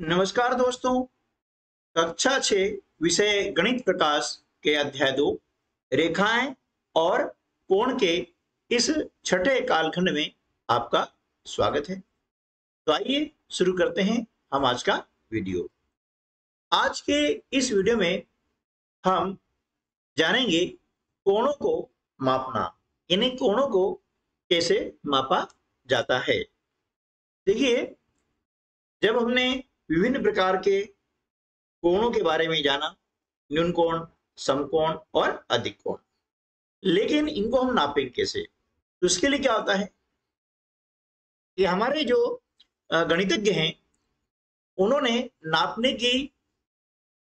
नमस्कार दोस्तों। कक्षा 6 विषय गणित प्रकाश के अध्याय 2 रेखाएं और कोण के इस छठे कालखंड में आपका स्वागत है। तो आइए शुरू करते हैं हम आज का वीडियो। आज के इस वीडियो में हम जानेंगे कोणों को मापना, इन्हें कोणों को कैसे मापा जाता है। देखिए, जब हमने विभिन्न प्रकार के कोणों के बारे में जाना, न्यून कोण, समकोण और अधिक कोण, लेकिन इनको हम नापेंगे कैसे? तो उसके लिए क्या होता है कि हमारे जो गणितज्ञ हैं उन्होंने नापने की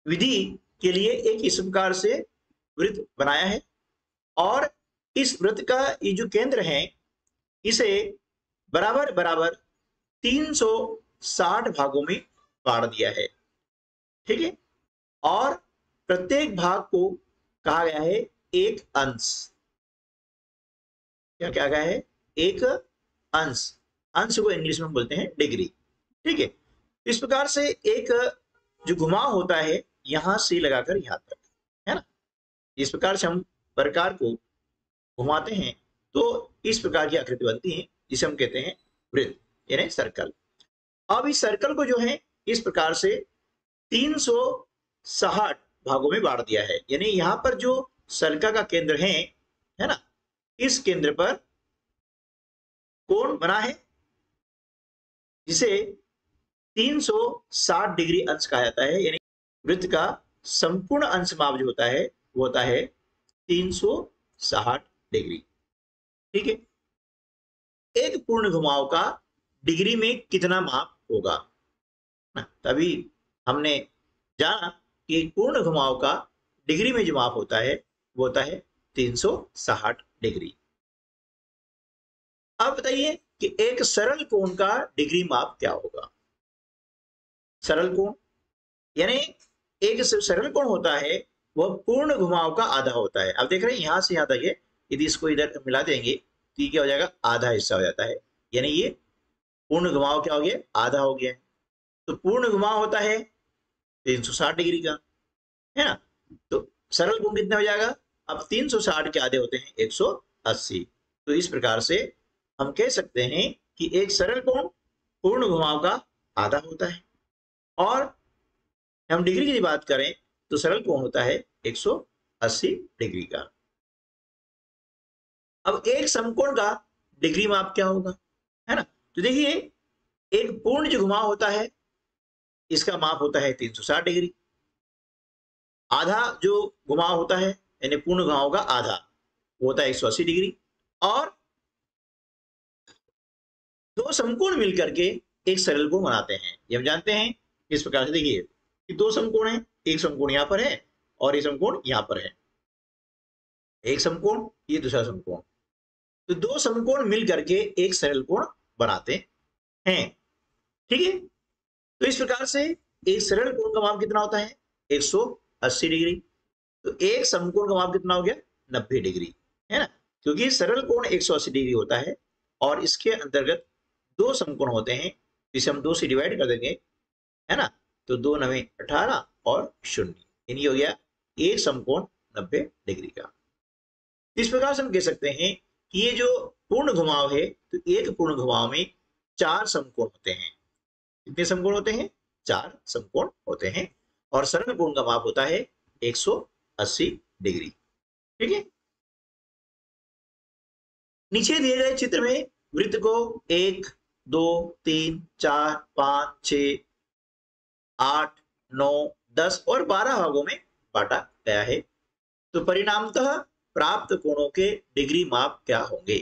विधि के लिए एक इस प्रकार से वृत्त बनाया है और इस वृत्त का ये जो केंद्र है इसे बराबर बराबर 360 भागों में बांट दिया है। ठीक है, और प्रत्येक भाग को कहा गया है एक अंश। क्या कहा गया है? एक अंश। अंश को इंग्लिश में बोलते हैं डिग्री। ठीक है, इस प्रकार से एक जो घुमाव होता है यहां से लगाकर यहां तक, है ना, इस प्रकार से हम प्रकार को घुमाते हैं तो इस प्रकार की आकृति बनती है जिसे हम कहते हैं वृत्त यानी सर्कल। अब इस सर्कल को जो है इस प्रकार से 360 भागों में बांट दिया है, यानी यहां पर जो सर्कल का केंद्र है ना, इस केंद्र पर कोण बना है जिसे 360 डिग्री अंश कहा जाता है। यानी वृत्त का संपूर्ण अंश माप जो होता है वो होता है 360 डिग्री। ठीक है, एक पूर्ण घुमाव का डिग्री में कितना माप होगा? तभी हमने जाना कि पूर्ण घुमाव का डिग्री में जो माप होता है वो होता है 360 डिग्री। अब बताइए कि एक सरल कोण का डिग्री माप क्या होगा? सरल कोण यानी एक सरल कोण होता है वह पूर्ण घुमाव का आधा होता है। अब देख रहे हैं यहां से यहां तक है, यदि इसको इधर मिला देंगे तो ये क्या हो जाएगा? आधा हिस्सा हो जाता है, यानी ये पूर्ण घुमाव क्या हो गया? आधा हो गया। तो पूर्ण घुमाव होता है 360 डिग्री का, है ना। तो सरल कोण कितना हो जाएगा? अब 360 के आधे होते हैं 180। तो इस प्रकार से हम कह सकते हैं कि एक सरल कोण पूर्ण घुमाव का आधा होता है। और हम डिग्री की बात करें तो सरल कोण होता है 180 डिग्री का। अब एक समकोण का डिग्री माप क्या होगा, है ना। तो देखिए, एक पूर्ण जो घुमाव होता है इसका माप होता है 360 डिग्री। आधा जो घुमाव होता है यानी पूर्ण घुमाव का आधा वो होता है 180 डिग्री। और दो समकोण मिलकर के एक सरल कोण बनाते हैं, ये हम जानते हैं। इस प्रकार से देखिए कि दो समकोण हैं, एक समकोण यहां पर है और एक समकोण यहां पर है। एक समकोण, ये दूसरा समकोण, तो दो समकोण मिल करके एक सरल कोण बनाते हैं। ठीक है, तो इस प्रकार से एक सरल कोण का माप कितना होता है? 180 डिग्री। तो एक समकोण का माप कितना हो गया? 90 डिग्री, है ना, क्योंकि सरल कोण 180 डिग्री होता है और इसके अंतर्गत दो समकोण होते हैं जिसे हम 2 से डिवाइड कर देंगे, है ना। तो 2 9 18 और 0, यानी हो गया एक समकोण 90 डिग्री का। इस प्रकार से हम कह सकते हैं कि ये जो पूर्ण घुमाव है तो एक पूर्ण घुमाव में 4 समकोण होते हैं। कितने समकोण होते हैं? 4 समकोण होते हैं। और सरल कोण का माप होता है 180 डिग्री। ठीक है, नीचे दिए गए चित्र में वृत्त को 1 2 3 4 5 6 8 9 10 और 12 भागों में बांटा गया है। तो परिणामतः प्राप्त कोणों के डिग्री माप क्या होंगे?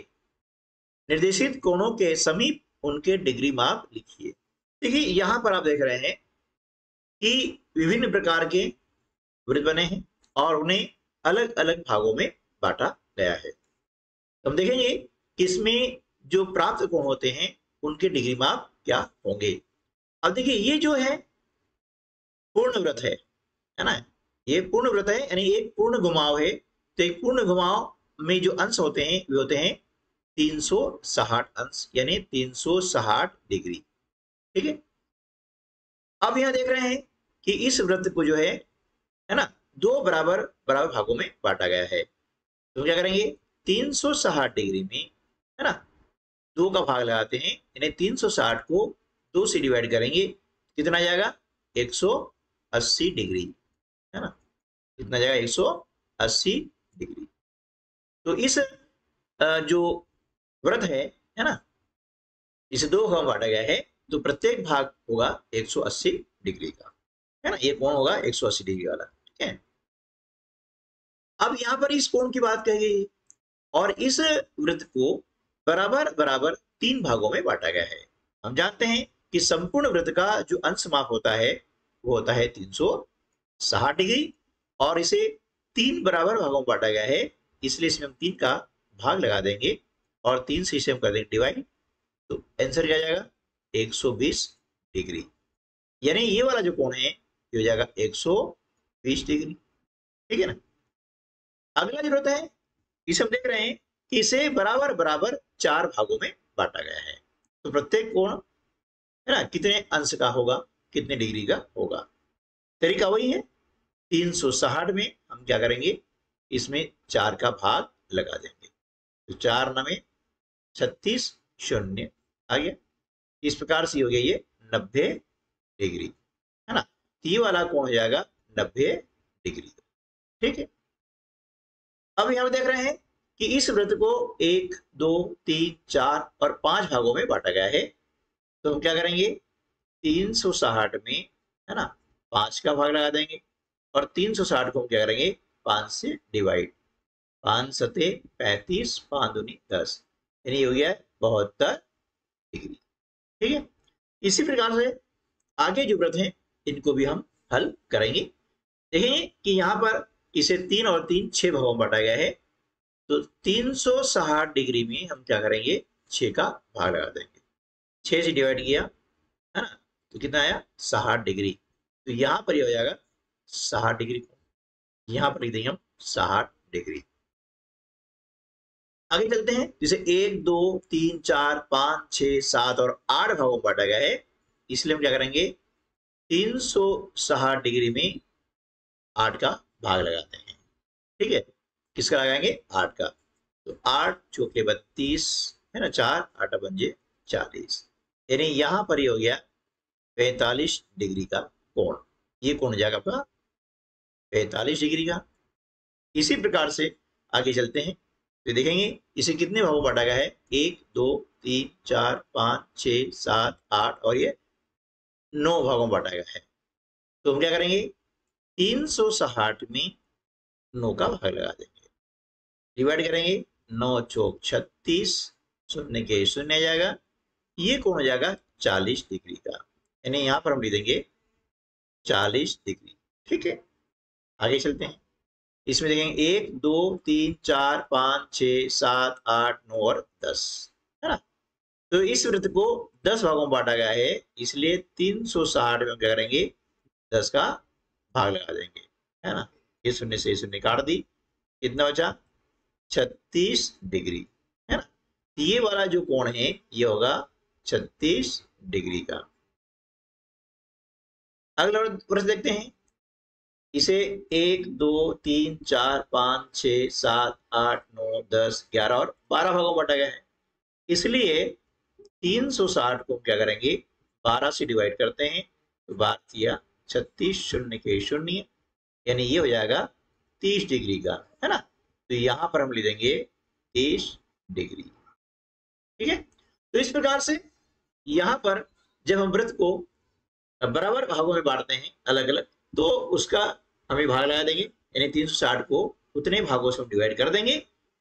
निर्देशित कोणों के समीप उनके डिग्री माप लिखिए। देखिए, यहां पर आप देख रहे हैं कि विभिन्न प्रकार के वृत्त बने हैं और उन्हें अलग अलग भागों में बांटा गया है। तो हम देखेंगे कि इसमें जो प्राप्त कोण होते हैं उनके डिग्री माप क्या होंगे। अब देखिए, ये जो है पूर्ण वृत्त है ना, ये पूर्ण वृत्त है, यानी एक पूर्ण घुमाव है। तो एक पूर्ण घुमाव में जो अंश होते हैं वे होते हैं 360 अंश, यानी 360 डिग्री। ठीक है, अब यहाँ देख रहे हैं कि इस वृत्त को जो है ना, दो बराबर बराबर भागों में बांटा गया है। तो क्या करेंगे, 360 डिग्री में, है ना, दो का भाग लगाते हैं, यानी 360 को 2 से डिवाइड करेंगे, कितना जाएगा, 180 डिग्री, है ना, कितना जाएगा, 180 डिग्री। तो इस जो व्रत है ना, इसे दो भाग बांटा गया है, तो प्रत्येक भाग होगा 180 डिग्री का, है ना, ये कोण होगा 180 डिग्री वाला, ठीक है। अब यहाँ पर इस कोण की बात कही गई और इस वृत्त को बराबर बराबर 3 भागों में बांटा गया है। हम जानते हैं कि संपूर्ण वृत्त का जो अंश माप होता है वो होता है 360 डिग्री, और इसे 3 बराबर भागों में बांटा गया है, इसलिए इसमें हम 3 का भाग लगा देंगे और 3 से इसे हम कर देंगे डिवाइड, तो आंसर क्या जाएगा, 120 डिग्री। यानी ये वाला जो कोण है ये हो जाएगा 120 डिग्री, ठीक है ना। अगला जो होता है, इसे हम देख रहे हैं कि इसे बराबर बराबर 4 भागों में बांटा गया है, तो प्रत्येक कोण, है ना, कितने अंश का होगा, कितने डिग्री का होगा। तरीका वही है, 360 में हम क्या करेंगे, इसमें 4 का भाग लगा देंगे, तो 4 9 36 शून्य आ गया। इस प्रकार से हो गया ये 90 डिग्री, है ना, ये वाला कोण हो जाएगा 90 डिग्री, ठीक है। अब यहां देख रहे हैं कि इस वृत्त को 1 2 3 4 और 5 भागों में बांटा गया है, तो हम क्या करेंगे, 360 में, है ना, 5 का भाग लगा देंगे और 360 को हम क्या करेंगे, 5 से डिवाइड, 5 सते 35, 5 दूनी 10, यानी हो गया 72 डिग्री, ठीक है। इसी प्रकार से आगे जो व्रत हैं इनको भी हम हल करेंगे। देखेंगे कि यहाँ पर इसे 3 और 3 6 भागों में बांटा गया है, तो 360 डिग्री में हम क्या करेंगे, 6 का भाग लगा देंगे, 6 से डिवाइड किया, है ना, तो कितना आया, 60 डिग्री, तो यहाँ पर ये हो जाएगा 60 डिग्री, यहाँ पर लिख देंगे हम 60 डिग्री। आगे चलते हैं, जैसे 1 2 3 4 5 6 7 और 8 भागों में बांटा गया है, इसलिए हम क्या करेंगे, 360 डिग्री में 8 का भाग लगाते हैं, ठीक है। किसका लगाएंगे, 8 का, तो 8 चौके 32, है ना, 4 8 पंजे 40, यानी यहां पर ये हो गया 45 डिग्री का कोण, ये कोण जाएगा आपका 45 डिग्री का। इसी प्रकार से आगे चलते हैं, तो देखेंगे इसे कितने भागों में बांटा गया है, 1 2 3 4 5 6 7 8 और ये 9 भागों में बांटा गया है, तो हम क्या करेंगे, 360 में 9 का भाग लगा देंगे, डिवाइड करेंगे, 9 चौक 36, शून्य के शून्य आ जाएगा, ये कौन हो जाएगा 40 डिग्री का, यानी यहां पर हम लिख देंगे 40 डिग्री, ठीक है। आगे चलते हैं, इसमें देखेंगे 1 2 3 4 5 6 7 8 9 और 10, है ना, तो इस वृत्त को 10 भागों में बांटा गया है, इसलिए 360 में क्या करेंगे, 10 का भाग लगा देंगे, है ना, ये शून्य से शून्य काट दी, कितना बचा, 36 डिग्री, है ना, ये वाला जो कोण है ये होगा 36 डिग्री का। अगला वृत्त देखते हैं, इसे 1 2 3 4 5 6 7 8 9 10 11 और 12 भागों में बांटा गया है, इसलिए 360 को क्या करेंगे, 12 से डिवाइड करते हैं, तो 12 किया 36, शून्य के शून्य, यानी ये हो जाएगा 30 डिग्री का, है ना, तो यहां पर हम लिख देंगे 30 डिग्री, ठीक है। तो इस प्रकार से यहां पर जब हम वृत्त को बराबर भागों में बांटते हैं अलग अलग, तो उसका हमें भाग लगा देंगे, यानी 360 को उतने भागों से हम डिवाइड कर देंगे,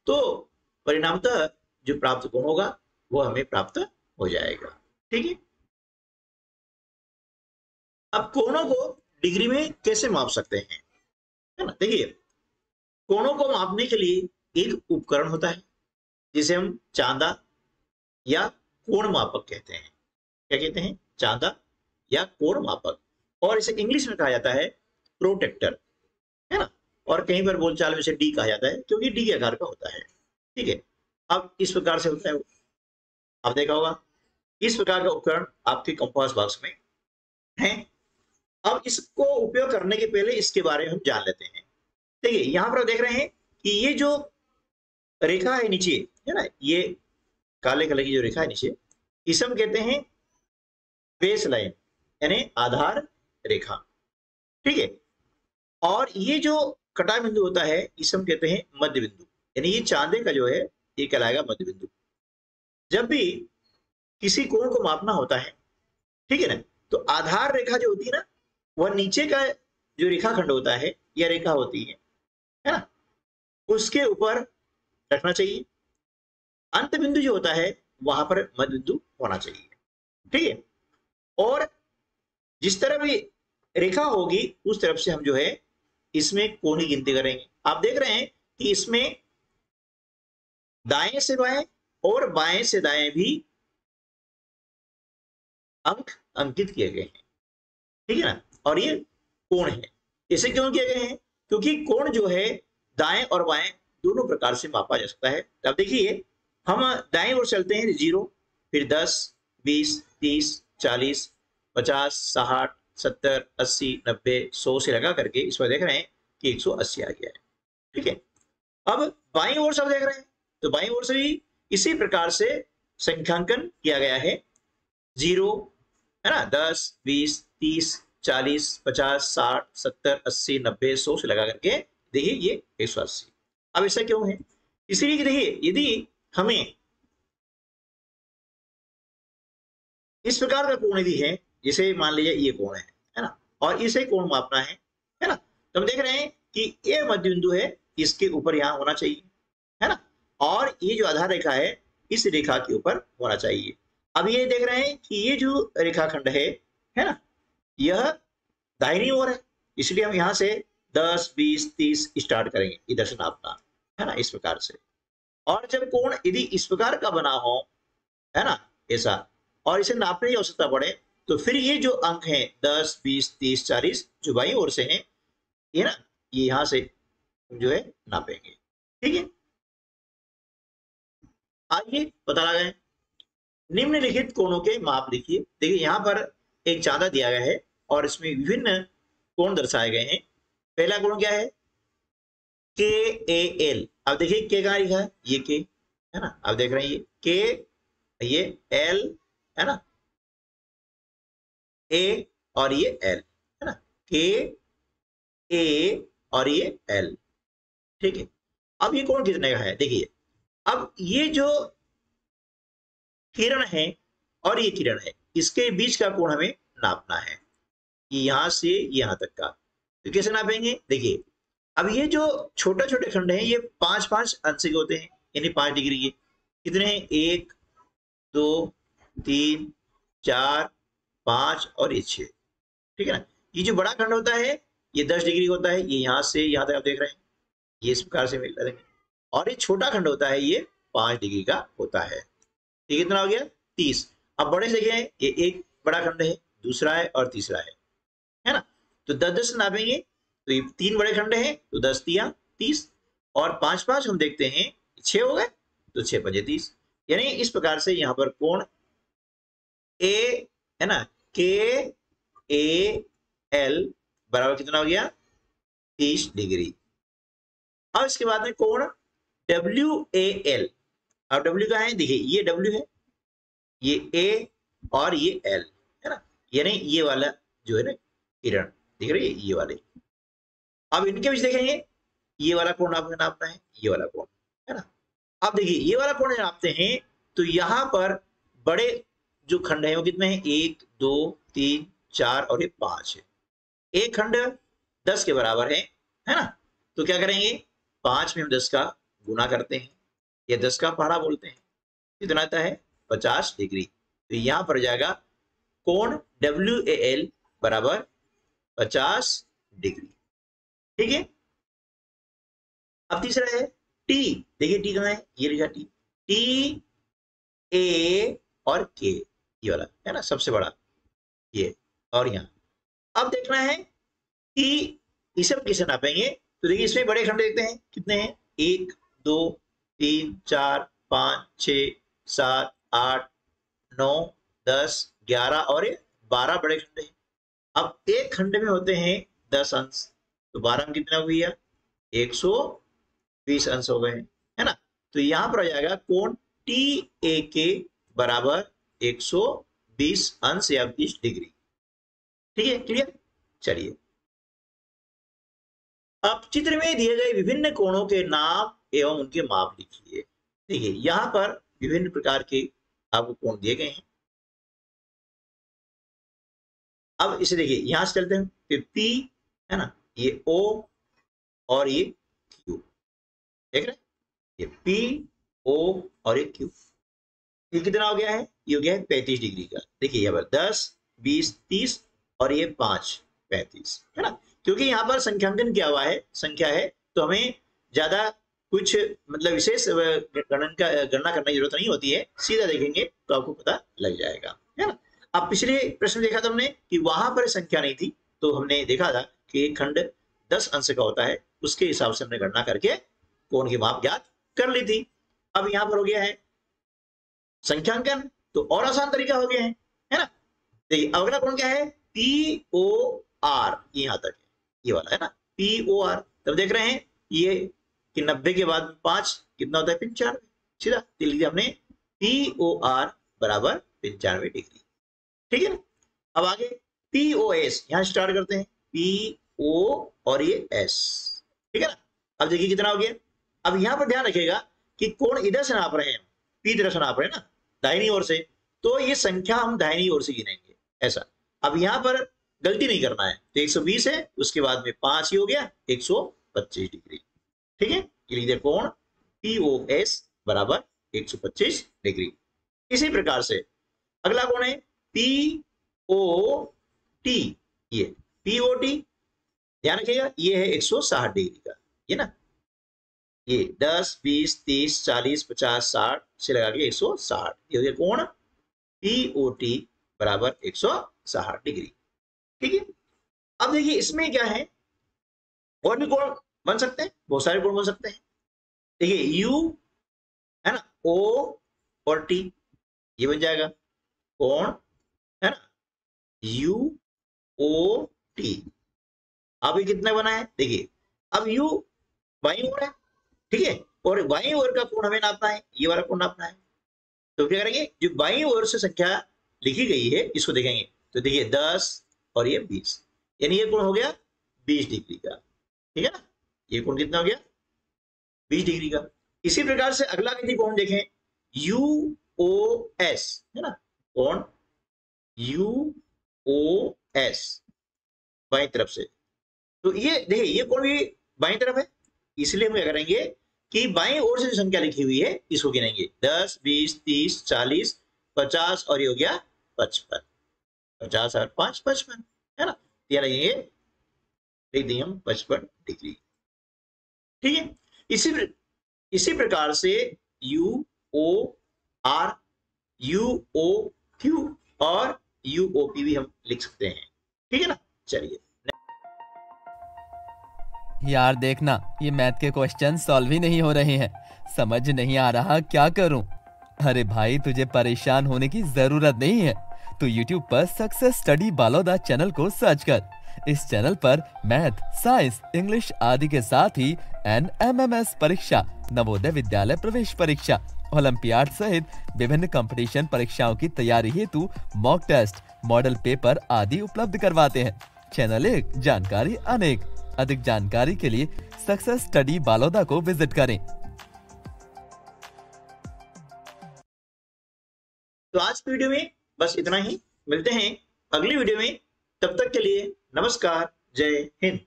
तो परिणामतः जो प्राप्त कोण होगा वो हमें प्राप्त हो जाएगा, ठीक है। अब कोणों को डिग्री में कैसे माप सकते हैं, है ना, देखिए कोणों को मापने के लिए एक उपकरण होता है जिसे हम चांदा या कोण मापक कहते हैं, क्या कहते हैं, चांदा या कोण मापक, और इसे इंग्लिश में कहा जाता है प्रोटेक्टर, है ना, और कहीं पर बोलचाल में इसे डी कहा जाता है क्योंकि डी के आकार का होता है, ठीक है। अब इस प्रकार से होता है, आप देखा होगा इस प्रकार का उपकरण आपके कंपास बॉक्स में है, अब इसको उपयोग करने के पहले इसके बारे में हम जान लेते हैं। देखिए यहाँ पर देख रहे हैं कि ये जो रेखा है नीचे, है ना, ये काले कलर की जो रेखा है नीचे, इसे हम कहते हैं बेस लाइन, यानी आधार रेखा। ठीक है, और ये जो कटा बिंदु होता है इसे हम कहते हैं मध्य बिंदु, यानी ये चांदे का जो है ये कहलाएगा मध्य बिंदु। जब भी किसी कोण को मापना होता है, ठीक है ना, तो आधार रेखा जो होती है ना, वह नीचे का जो रेखाखंड होता है या रेखा होती है ना, उसके ऊपर रखना चाहिए। अंत बिंदु जो होता है वहां पर मध्य बिंदु होना चाहिए। ठीक है, और जिस तरह भी रेखा होगी उस तरफ से हम जो है इसमें कोण की गिनती करेंगे। आप देख रहे हैं कि इसमें दाएं से बाएं और बाएं से दाएं भी अंक अंकित किए गए हैं। ठीक है ना, और ये कोण है। इसे क्यों किए गए हैं? क्योंकि कोण जो है दाएं और बाएं दोनों प्रकार से मापा जा सकता है। अब देखिए हम दाएं ओर चलते हैं 0, फिर 10, 20, 30, 40, 50, 60, 70, 80, 90, 100 से लगा करके इस पर देख रहे हैं कि 180 आ गया है। ठीक है, अब बाईं ओर सब देख रहे हैं तो बाईं ओर से भी इसी प्रकार से संख्यांकन किया गया है। 0 है ना, 10, 20, 30, 40, 50, 60, 70, 80, 90, 100 से लगा करके देखिए ये 180। अब ऐसा क्यों है? इसीलिए कि देखिए यदि हमें इस प्रकार का कोण यदि है, जैसे मान लीजिए ये कोण है ना, और इसे कोण मापना है ना, तो हम देख रहे हैं कि ये मध्य बिंदु है, इसके ऊपर यहाँ होना चाहिए, है ना, और ये जो आधार रेखा है इस रेखा के ऊपर होना चाहिए। अब ये देख रहे हैं कि ये जो रेखाखंड है ना, यह दाहिनी ओर है, इसलिए हम यहाँ से 10, 20, 30 स्टार्ट करेंगे इधर से नापना, है ना, इस प्रकार से। और जब कोण यदि इस प्रकार का बना हो, है ना, ऐसा, और इसे नापने की आवश्यकता पड़े तो फिर ये जो अंक है 10, 20, 30, 40 जो बाईं ओर से हैं, ये ना, ये यहां से जो है नापेंगे। ठीक है, आइए पता लगाएं। निम्नलिखित कोणों के माप लिखिए। देखिए यहाँ पर एक चांदा दिया गया है और इसमें विभिन्न कोण दर्शाए गए हैं। पहला कोण क्या है? के ए एल। अब देखिए के कहाँ लिखा है? ये के है ना, अब देख रहे हैं ये के, ये एल है ना, ए और ये एल है ना, के ए और ये एल। ठीक है, अब ये कोण कितने का है? देखिए अब ये जो किरण है और ये किरण है, इसके बीच का कोण हमें नापना है, यहां से यहां तक का। तो कैसे नापेंगे? देखिए अब ये जो छोटे छोटे खंड हैं ये 5-5 अंश के होते हैं, यानी 5 डिग्री के। कितने हैं? 1, 2, 3, 4, 5 और ये 6। ठीक है ना, ये जो बड़ा खंड होता है ये 10 डिग्री होता है, ये यहां से यहां तक आप देख रहे हैं, ये इस प्रकार से मिल रहे हैं। और ये छोटा खंड होता है ये 5 डिग्री का होता है। ये कितना हो गया? 30। अब बड़े से देखें, ये एक बड़ा खंड है, दूसरा है और तीसरा है ना, तो 10-10 नापेंगे तो ये 3 बड़े खंड हैं तो 10 तिया 30 और 5-5 हम देखते हैं 6 हो गए तो 6 पंजे 30। यानी इस प्रकार से यहाँ पर कोण ए है ना, के ए एल बराबर कितना हो गया? 30 डिग्री। अब इसके बाद में कोण डब्ल्यू ए एल। अब डब्ल्यू का है, देखिए ये डब्ल्यू है, ये ए और ये एल है ना, यानी ये वाला जो है ना किरण दिख रही है, ये वाले। अब इनके बीच देखेंगे, ये वाला कोण आपको नापना है, ये वाला कोण है ना। अब देखिए ये वाला कोण नापते हैं तो यहाँ पर बड़े जो खंड है वो कितने हैं? 1, 2, 3, 4 और ये 5 है। एक खंड 10 के बराबर है ना, तो क्या करेंगे? 5 में हम 10 का गुना करते हैं, ये 10 का पहाड़ा बोलते हैं। कितना आता है? 50 डिग्री। तो यहां पर जाएगा कोण WAL बराबर 50 डिग्री। ठीक है, अब तीसरा है T। देखिए T कहाँ है? ये लिखा T, T A और K, ये वाला है ना सबसे बड़ा ये, और यहाँ अब देखना है कि इसे हम कैसे नापेंगे। तो देखिए इसमें बड़े खंड देखते हैं कितने हैं? 1, 2, 3, 4, 5, 6, 7, 8, 9, 10, 11 और 12 बड़े खंड हैं। अब एक खंड में होते हैं 10 अंश, तो 12 में कितना हो गया, 120 अंश हो गए, है ना। तो यहां पर आ जाएगा कोण टी ए के बराबर 120 अंश या 20 डिग्री। ठीक है, क्लियर। चलिए, अब चित्र में दिए गए विभिन्न कोणों के नाम एवं उनके माप लिखिए। देखिए, यहां पर विभिन्न प्रकार के आपको कोण दिए गए हैं। अब इसे देखिए, यहां से चलते हैं, पी है ना, ये ओ और ये क्यू, देख रहे हैं, ये पी ओ और ये क्यू। ये कितना हो गया है, ये हो गया है 35 डिग्री का। देखिए यहाँ पर 10 20 30 और ये 5 35, है ना। क्योंकि यहाँ पर संख्यांकन किया हुआ है, संख्या है, तो हमें ज्यादा कुछ मतलब विशेष गणना करने की जरूरत नहीं होती है, सीधा देखेंगे तो आपको पता लग जाएगा, है ना। अब पिछले प्रश्न देखा था हमने कि वहां पर संख्या नहीं थी, तो हमने देखा था कि एक खंड 10 अंश का होता है, उसके हिसाब से हमने गणना करके कोण की माप ज्ञात कर ली थी। अब यहाँ पर हो गया है संख्यांकन, तो और आसान तरीका हो गया है ना। देखिए, अगला कोण क्या है, पी ओ आर, यहां तक है, ये वाला है ना, पी ओ आर। तब देख रहे हैं ये कि 90 के बाद 5 कितना होता है, 95, सीधा लिख दिया हमने, पी ओ आर बराबर 95 डिग्री। ठीक है ना। अब आगे पी ओ एस, यहां स्टार्ट करते हैं, पी ओ और ये एस, ठीक है ना। अब देखिए कितना हो गया। अब यहां पर ध्यान रखिएगा कि कोण इधर से नाप रहे हैं, पी तरफ से नाप रहे हैं ना, दाहिनी ओर से, तो ये संख्या हम दाहिनी ओर से गिनेंगे, ऐसा। अब यहां पर गलती नहीं करना है, तो 120 है, उसके बाद में 5 ही हो गया, 125 डिग्री। ठीक है, ये लीजिए कोण पी ओ एस बराबर 125 डिग्री। इसी प्रकार से अगला कोण है पी ओ टी, ये पी ओ टी, ध्यान रखिएगा, ये है 160 डिग्री का, ये ना, ये 10 20 30 40 50 60 से लगा के 160, ये हो गया कोण पी ओ टी बराबर 160 डिग्री। ठीक है। अब देखिए इसमें क्या है, और भी कोण बन सकते हैं, बहुत सारे कोण बन सकते हैं। देखिए यू है ना, ओ और टी, ये बन जाएगा कोण, है ना, यू ओ टी। अब ये कितना बना है, देखिए अब यू बाईं ओर है, ठीक है, और बाईं ओर का कोण हमें नापना है, ये वाला कोण नापना है। तो क्या करेंगे, जो बाईं ओर से संख्या लिखी गई है इसको देखेंगे, तो देखिए 10 और ये 20, यानी ये कोण हो गया 20 डिग्री का, ठीक है ना। ये कोण कितना हो गया, 20 डिग्री का। इसी प्रकार से अगला यदि कोण देखें, यू ओ एस, है ना, कोण यू ओ एस बाईं तरफ से, तो ये देखिए ये कोण भी बाईं तरफ है, इसलिए हम क्या करेंगे कि बाईं ओर से जो संख्या लिखी हुई है इसको गिनेंगे, 10 20 30 40 50 और ये हो गया 55, 50 और 5 55, है ना, ये लगेंगे, लिख देंगे हम 55 डिग्री। ठीक है, इसी प्रकार से U O R, U O Q और यू ओ पी भी हम लिख सकते हैं, ठीक है ना। चलिए यार देखना, ये मैथ के क्वेश्चन सॉल्व ही नहीं हो रहे हैं, समझ नहीं आ रहा क्या करूं। अरे भाई, तुझे परेशान होने की जरूरत नहीं है, तो YouTube पर सक्सेस स्टडी बालोदा चैनल को सर्च कर। इस चैनल पर मैथ, साइंस, इंग्लिश आदि के साथ ही NMMS परीक्षा, नवोदय विद्यालय प्रवेश परीक्षा, ओलंपियाड सहित विभिन्न कंपटीशन परीक्षाओं की तैयारी हेतु मॉक टेस्ट, मॉडल पेपर आदि उपलब्ध करवाते हैं। चैनल 1, जानकारी अनेक। अधिक जानकारी के लिए सक्सेस स्टडी बालोदा को विजिट करें। तो आज की वीडियो में बस इतना ही, मिलते हैं अगली वीडियो में, तब तक के लिए नमस्कार, जय हिंद।